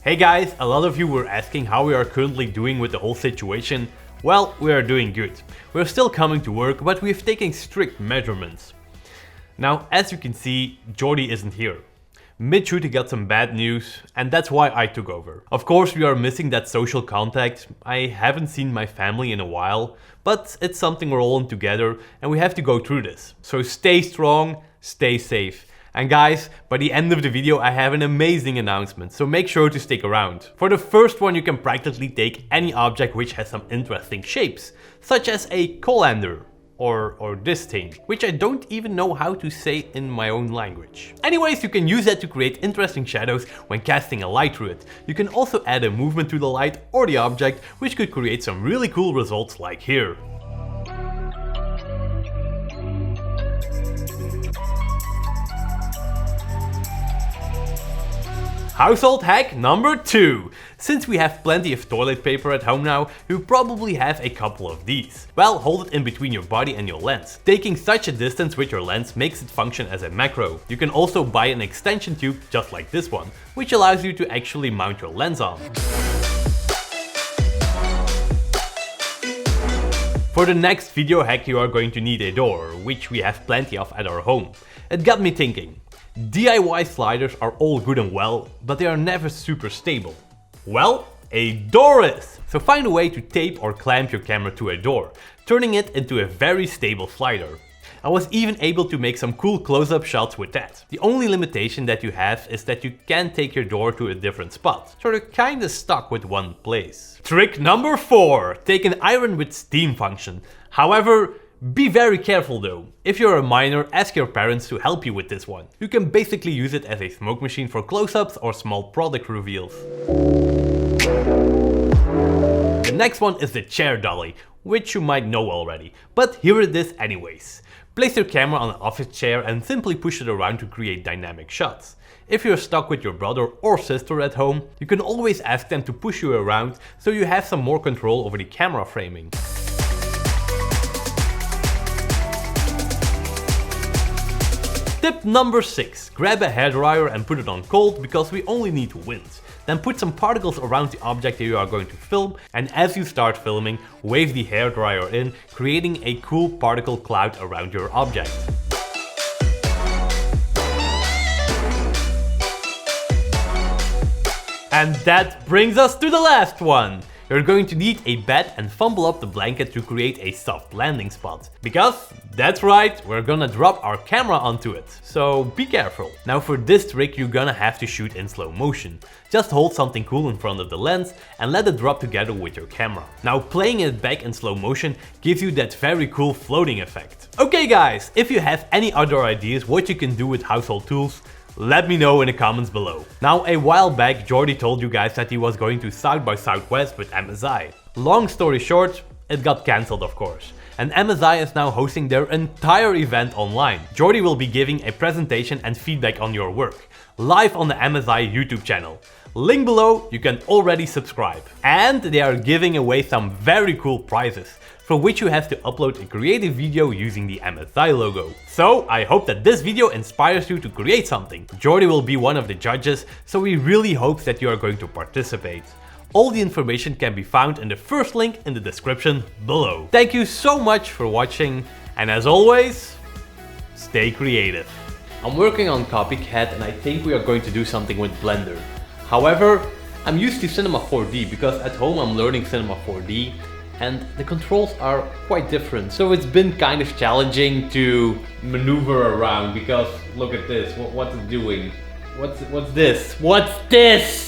Hey guys, a lot of you were asking how we are currently doing with the whole situation. Well, we are doing good. We're still coming to work, but we've taken strict measurements. Now, as you can see, Jordy isn't here. Mid-shoot got some bad news, and that's why I took over. Of course, we are missing that social contact. I haven't seen my family in a while, but it's something we're all in together, and we have to go through this. So stay strong, stay safe. And guys, by the end of the video I have an amazing announcement, so make sure to stick around. For the first one, you can practically take any object which has some interesting shapes, such as a colander. Or this thing, which I don't even know how to say in my own language. Anyways, you can use that to create interesting shadows when casting a light through it. You can also add a movement to the light or the object, which could create some really cool results like here. Household hack number 2. Since we have plenty of toilet paper at home now, you probably have a couple of these. Well, hold it in between your body and your lens. Taking such a distance with your lens makes it function as a macro. You can also buy an extension tube just like this one, which allows you to actually mount your lens on. For the next video hack you are going to need a door, which we have plenty of at our home. It got me thinking. DIY sliders are all good and well, but they are never super stable. Well, a door is! So find a way to tape or clamp your camera to a door, turning it into a very stable slider. I was even able to make some cool close-up shots with that. The only limitation that you have is that you can't take your door to a different spot, so you're kinda stuck with one place. Trick number 4. Take an iron with steam function. However, be very careful though. If you're a minor, ask your parents to help you with this one. You can basically use it as a smoke machine for close-ups or small product reveals. The next one is the chair dolly, which you might know already, but here it is anyways. Place your camera on an office chair and simply push it around to create dynamic shots. If you're stuck with your brother or sister at home, you can always ask them to push you around so you have some more control over the camera framing. Tip number 6. Grab a hairdryer and put it on cold because we only need wind. Then put some particles around the object that you are going to film, and as you start filming, wave the hairdryer in, creating a cool particle cloud around your object. And that brings us to the last one. You're going to need a bed and fumble up the blanket to create a soft landing spot. Because, that's right, we're gonna drop our camera onto it. So be careful. Now for this trick you're gonna have to shoot in slow motion. Just hold something cool in front of the lens and let it drop together with your camera. Now playing it back in slow motion gives you that very cool floating effect. Okay guys, if you have any other ideas what you can do with household tools, let me know in the comments below. Now a while back Jordy told you guys that he was going to South by Southwest with MSI. Long story short, it got cancelled of course. And MSI is now hosting their entire event online. Jordy will be giving a presentation and feedback on your work, live on the MSI YouTube channel. Link below, you can already subscribe. And they are giving away some very cool prizes, for which you have to upload a creative video using the MSI logo. So I hope that this video inspires you to create something. Jordy will be one of the judges, so we really hope that you are going to participate. All the information can be found in the first link in the description below. Thank you so much for watching, and as always, stay creative. I'm working on Copycat and I think we are going to do something with Blender. However, I'm used to Cinema 4D because at home I'm learning Cinema 4D and the controls are quite different. So it's been kind of challenging to maneuver around because look at this, what's it doing? What's this? What's this?